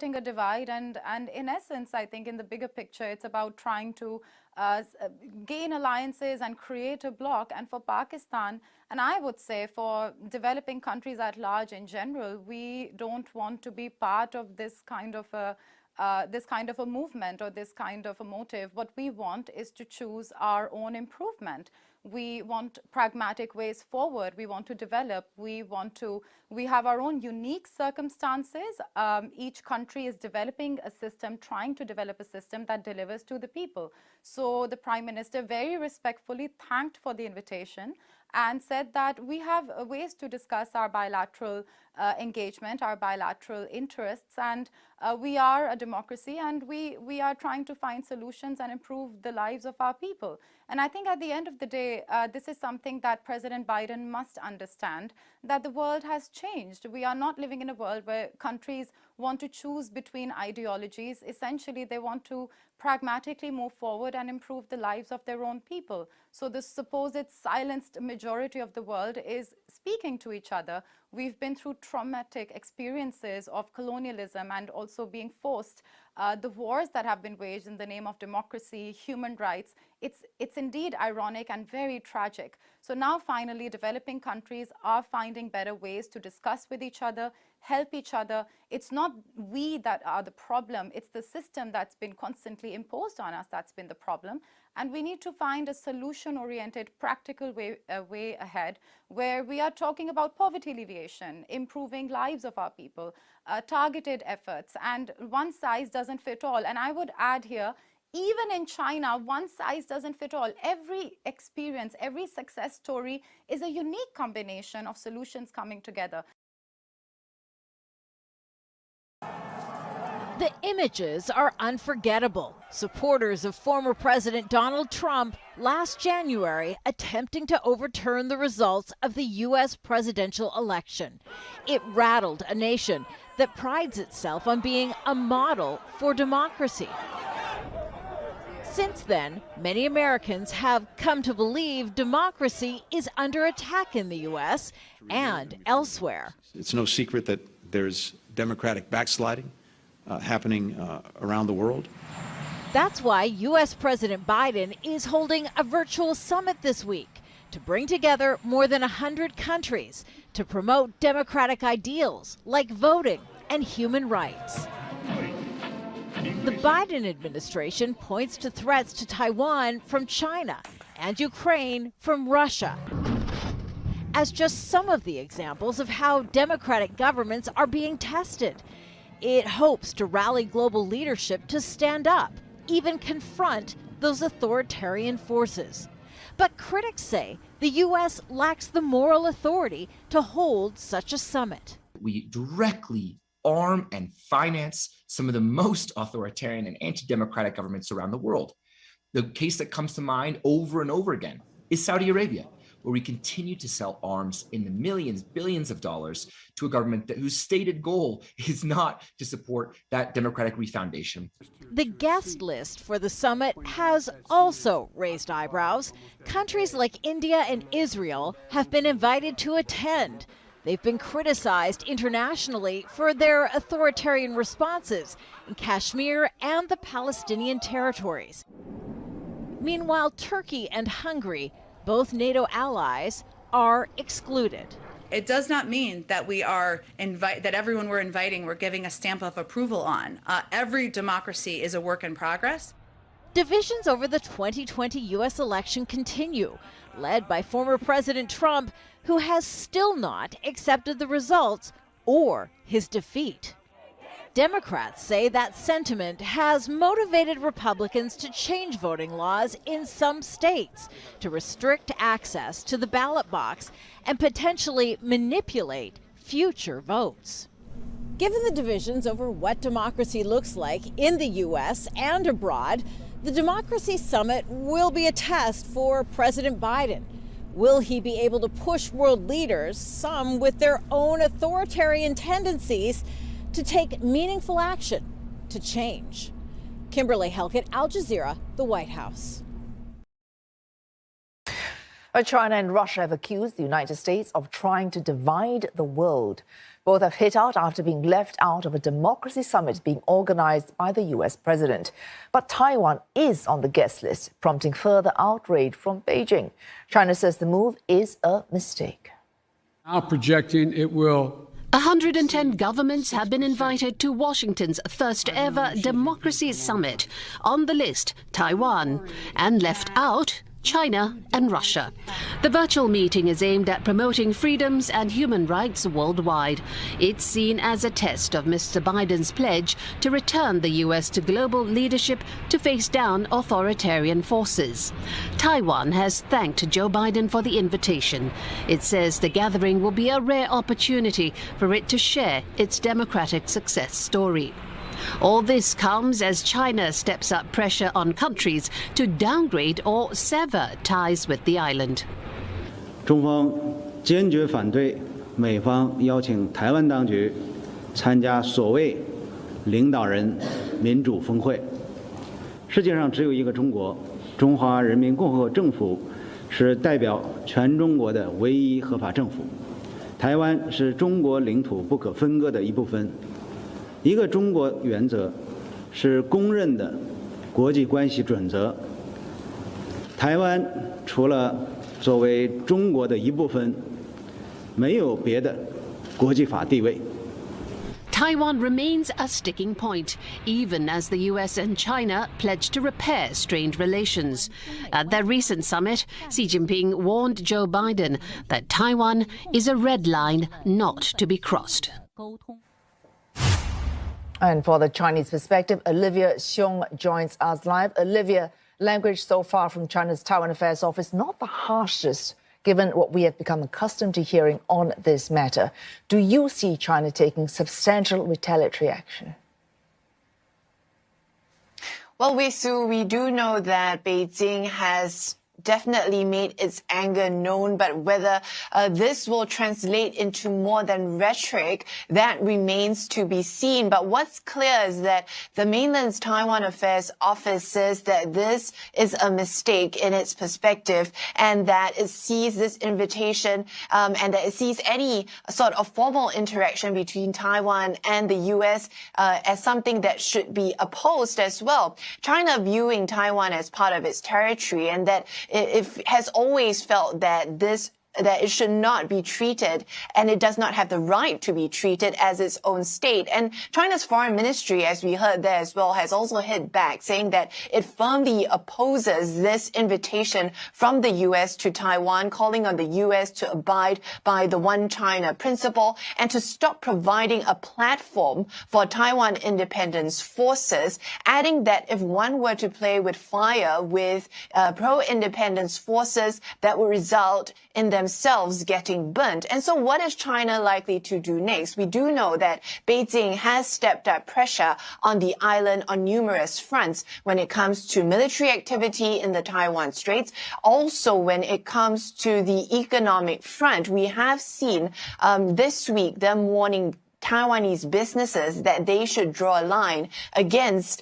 a divide, and in essence, I think in the bigger picture, it's about trying to gain alliances and create a bloc. And for Pakistan, and I would say for developing countries at large in general, we don't want to be part of this kind of a movement or this kind of a motive. What we want is to choose our own improvement. We want pragmatic ways forward. We want to develop. We have our own unique circumstances. Each country is developing a system, trying to develop a system that delivers to the people. So the Prime Minister very respectfully thanked for the invitation and said that we have ways to discuss our bilateral engagement, our bilateral interests, and we are a democracy, and we are trying to find solutions and improve the lives of our people. And I think at the end of the day, this is something that President Biden must understand, that the world has changed. We are not living in a world where countries want to choose between ideologies. Essentially, they want to pragmatically move forward and improve the lives of their own people. So the supposed silenced majority of the world is speaking to each other. We've been through traumatic experiences of colonialism and also being forced, the wars that have been waged in the name of democracy, human rights. It's indeed ironic and very tragic. So now finally developing countries are finding better ways to discuss with each other, help each other. It's not we that are the problem, it's the system that's been constantly imposed on us that's been the problem. And we need to find a solution-oriented, practical way ahead, where we are talking about poverty alleviation, improving lives of our people, targeted efforts, and one size doesn't fit all. And I would add here, even in China, one size doesn't fit all. Every experience, every success story is a unique combination of solutions coming together. The images are unforgettable. Supporters of former President Donald Trump last January attempting to overturn the results of the U.S. presidential election. It rattled a nation that prides itself on being a model for democracy. Since then, many Americans have come to believe democracy is under attack in the U.S. and elsewhere. It's no secret that there's democratic backsliding happening around the world. That's why U.S. President Biden is holding a virtual summit this week to bring together more than 100 countries to promote democratic ideals like voting and human rights. The Biden administration points to threats to Taiwan from China and Ukraine from Russia as just some of the examples of how democratic governments are being tested. It hopes to rally global leadership to stand up, even confront those authoritarian forces. But critics say the U.S. lacks the moral authority to hold such a summit. We directly arm and finance some of the most authoritarian and anti-democratic governments around the world. The case that comes to mind over and over again is Saudi Arabia, where we continue to sell arms in the millions, billions of dollars to a government whose stated goal is not to support that democratic refoundation. The guest list for the summit has also raised eyebrows. Countries like India and Israel have been invited to attend. They've been criticized internationally for their authoritarian responses in Kashmir and the Palestinian territories. Meanwhile, Turkey and Hungary, both NATO allies, are excluded. It does not mean that that everyone we're inviting, we're giving a stamp of approval on. Every democracy is a work in progress. Divisions over the 2020 U.S. election continue, led by former President Trump, who has still not accepted the results or his defeat. Democrats say that sentiment has motivated Republicans to change voting laws in some states to restrict access to the ballot box and potentially manipulate future votes. Given the divisions over what democracy looks like in the U.S. and abroad, the Democracy Summit will be a test for President Biden. Will he be able to push world leaders, some with their own authoritarian tendencies, to take meaningful action to change? Kimberly Helkett, Al Jazeera, the White House. China and Russia have accused the United States of trying to divide the world. Both have hit out after being left out of a democracy summit being organized by the U.S. president. But Taiwan is on the guest list, prompting further outrage from Beijing. China says the move is a mistake. Now projecting it will. 110 governments have been invited to Washington's first ever Democracy Summit. On the list, Taiwan, and left out, China and Russia. The virtual meeting is aimed at promoting freedoms and human rights worldwide. It's seen as a test of Mr. Biden's pledge to return the U.S. to global leadership to face down authoritarian forces. Taiwan has thanked Joe Biden for the invitation. It says the gathering will be a rare opportunity for it to share its democratic success story. All this comes as China steps up pressure on countries to downgrade or sever ties with the island. 中方坚决反对美方邀请台湾当局参加所谓领导人民主峰会。世界上只有一个中国，中华人民共和国政府是代表全中国的唯一合法政府。台湾是中国领土不可分割的一部分。一个中国原则是公认的国际关系准则。台湾除了作为中国的一部分，没有别的国际法地位。 Taiwan remains a sticking point, even as the US and China pledge to repair strained relations. At their recent summit, Xi Jinping warned Joe Biden that Taiwan is a red line not to be crossed. And for the Chinese perspective, Olivia Xiong joins us live. Olivia, language so far from China's Taiwan Affairs Office, not the harshest, given what we have become accustomed to hearing on this matter. Do you see China taking substantial retaliatory action? Well, we do know that Beijing has definitely made its anger known, but whether this will translate into more than rhetoric, that remains to be seen. But what's clear is that the mainland's Taiwan Affairs Office says that this is a mistake in its perspective, and that it sees this invitation and that it sees any sort of formal interaction between Taiwan and the U.S. As something that should be opposed as well. China viewing Taiwan as part of its territory, and that it has always felt that it should not be treated, and it does not have the right to be treated as its own state. And China's foreign ministry, as we heard there as well, has also hit back, saying that it firmly opposes this invitation from the U.S. to Taiwan, calling on the U.S. to abide by the One China principle and to stop providing a platform for Taiwan independence forces, adding that if one were to play with fire with pro-independence forces, that would result in themselves getting burnt. And so what is China likely to do next? We do know that Beijing has stepped up pressure on the island on numerous fronts when it comes to military activity in the Taiwan Straits. Also, when it comes to the economic front, we have seen this week them warning Taiwanese businesses that they should draw a line against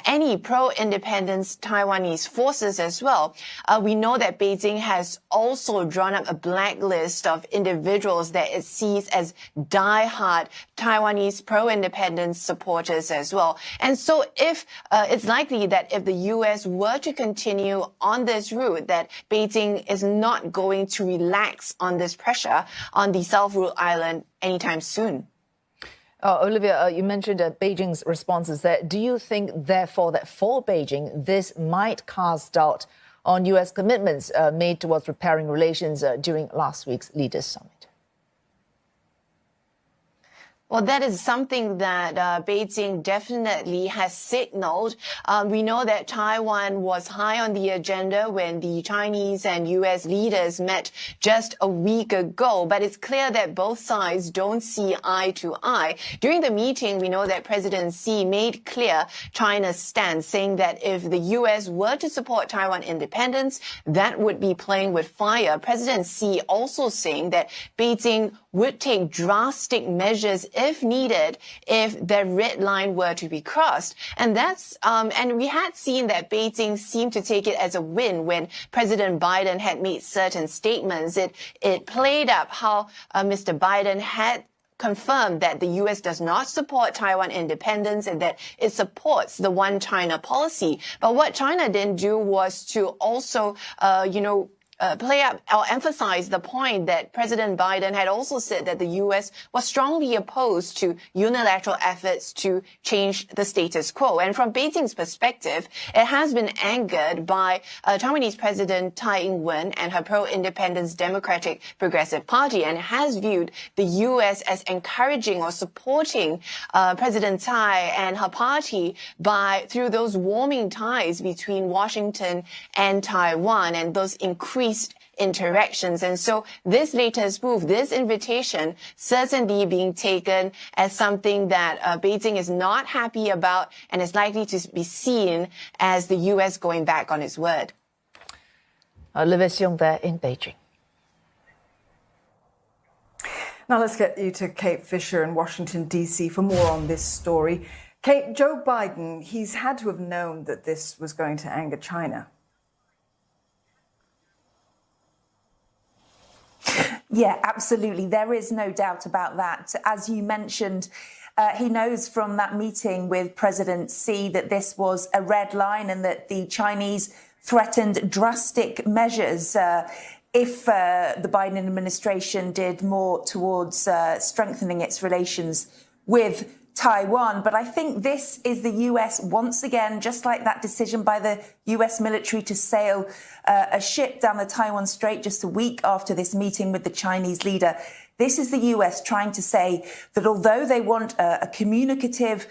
any pro-independence Taiwanese forces as well. We know that Beijing has also drawn up a blacklist of individuals that it sees as die-hard Taiwanese pro-independence supporters as well. And so if it's likely that if the U.S. were to continue on this route, that Beijing is not going to relax on this pressure on the self-ruled island anytime soon. Olivia, you mentioned Beijing's responses there. Do you think, therefore, that for Beijing, this might cast doubt on U.S. commitments made towards repairing relations during last week's Leaders Summit? Well, that is something that Beijing definitely has signaled. We know that Taiwan was high on the agenda when the Chinese and U.S. leaders met just a week ago, but it's clear that both sides don't see eye to eye. During the meeting, we know that President Xi made clear China's stance, saying that if the U.S. were to support Taiwan independence, that would be playing with fire. President Xi also saying that Beijing would take drastic measures if needed, if the red line were to be crossed. And that's, and we had seen that Beijing seemed to take it as a win when President Biden had made certain statements. It played up how Mr. Biden had confirmed that the U.S. does not support Taiwan independence and that it supports the one China policy. But what China didn't do was to also, play up or emphasize the point that President Biden had also said that the U.S. was strongly opposed to unilateral efforts to change the status quo. And from Beijing's perspective, it has been angered by Taiwanese President Tsai Ing-wen and her pro-independence Democratic Progressive Party, and has viewed the U.S. as encouraging or supporting President Tsai and her party through those warming ties between Washington and Taiwan and those increased interactions. And so this latest move, this invitation, certainly being taken as something that Beijing is not happy about and is likely to be seen as the U.S. going back on its word. Olivia Xiong there in Beijing. Now let's get you to Kate Fisher in Washington, D.C. for more on this story. Kate, Joe Biden, he's had to have known that this was going to anger China. Yeah, absolutely. There is no doubt about that. As you mentioned, he knows from that meeting with President Xi that this was a red line and that the Chinese threatened drastic measures if the Biden administration did more towards strengthening its relations with Taiwan. But I think this is the US once again, just like that decision by the US military to sail a ship down the Taiwan Strait just a week after this meeting with the Chinese leader. This is the US trying to say that although they want a communicative,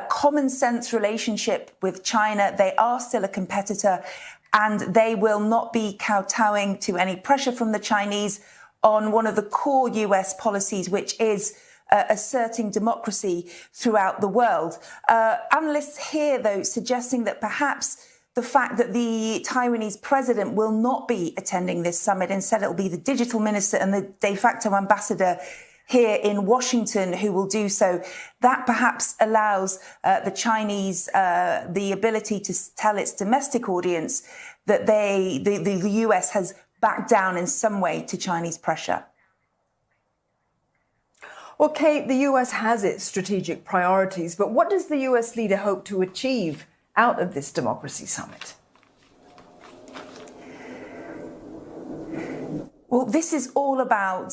common sense relationship with China, they are still a competitor and they will not be kowtowing to any pressure from the Chinese on one of the core US policies, which is asserting democracy throughout the world. Analysts here, though, suggesting that perhaps the fact that the Taiwanese president will not be attending this summit, instead it'll be the digital minister and the de facto ambassador here in Washington who will do so, that perhaps allows the Chinese the ability to tell its domestic audience that the US has backed down in some way to Chinese pressure. Well, Kate, the US has its strategic priorities, but what does the US leader hope to achieve out of this democracy summit? Well, this is all about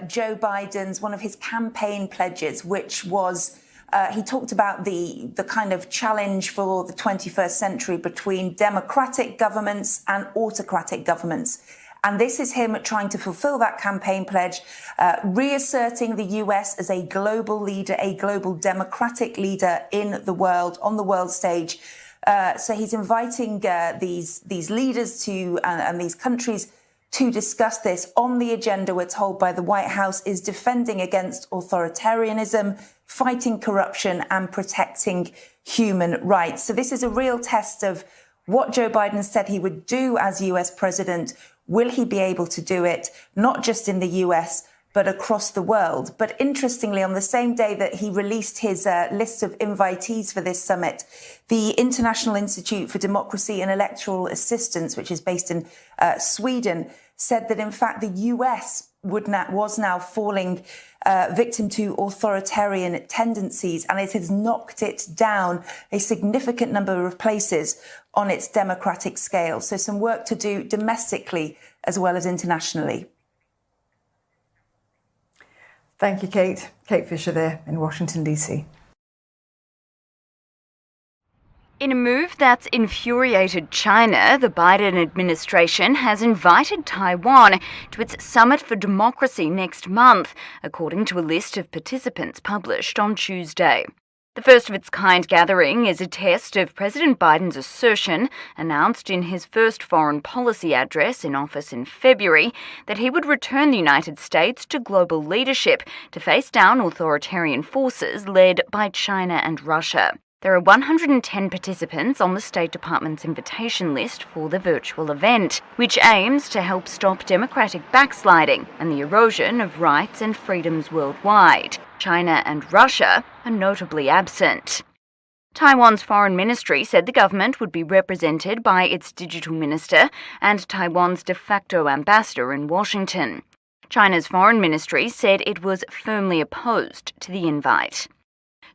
Joe Biden's, one of his campaign pledges, which was he talked about the kind of challenge for the 21st century between democratic governments and autocratic governments. And this is him trying to fulfill that campaign pledge, reasserting the US as a global leader, a global democratic leader in the world, on the world stage. So he's inviting these leaders to and these countries to discuss this. On the agenda, we're told by the White House, is defending against authoritarianism, fighting corruption and protecting human rights. So this is a real test of what Joe Biden said he would do as US president. Will he be able to do it, not just in the US, but across the world? But interestingly, on the same day that he released his list of invitees for this summit, the International Institute for Democracy and Electoral Assistance, which is based in Sweden, said that, in fact, the US was now falling victim to authoritarian tendencies, and it has knocked it down a significant number of places on its democratic scale. So some work to do domestically as well as internationally. Thank you, Kate. Kate Fisher there in Washington, D.C. In a move that's infuriated China, the Biden administration has invited Taiwan to its Summit for Democracy next month, according to a list of participants published on Tuesday. The first of its kind gathering is a test of President Biden's assertion, announced in his first foreign policy address in office in February, that he would return the United States to global leadership to face down authoritarian forces led by China and Russia. There are 110 participants on the State Department's invitation list for the virtual event, which aims to help stop democratic backsliding and the erosion of rights and freedoms worldwide. China and Russia are notably absent. Taiwan's foreign ministry said the government would be represented by its digital minister and Taiwan's de facto ambassador in Washington. China's foreign ministry said it was firmly opposed to the invite.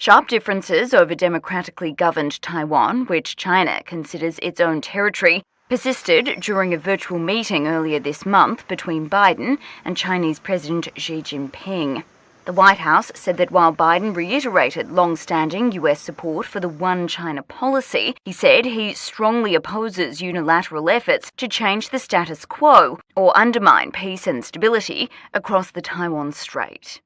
Sharp differences over democratically governed Taiwan, which China considers its own territory, persisted during a virtual meeting earlier this month between Biden and Chinese President Xi Jinping. The White House said that while Biden reiterated long-standing US support for the One China policy, he said he strongly opposes unilateral efforts to change the status quo or undermine peace and stability across the Taiwan Strait.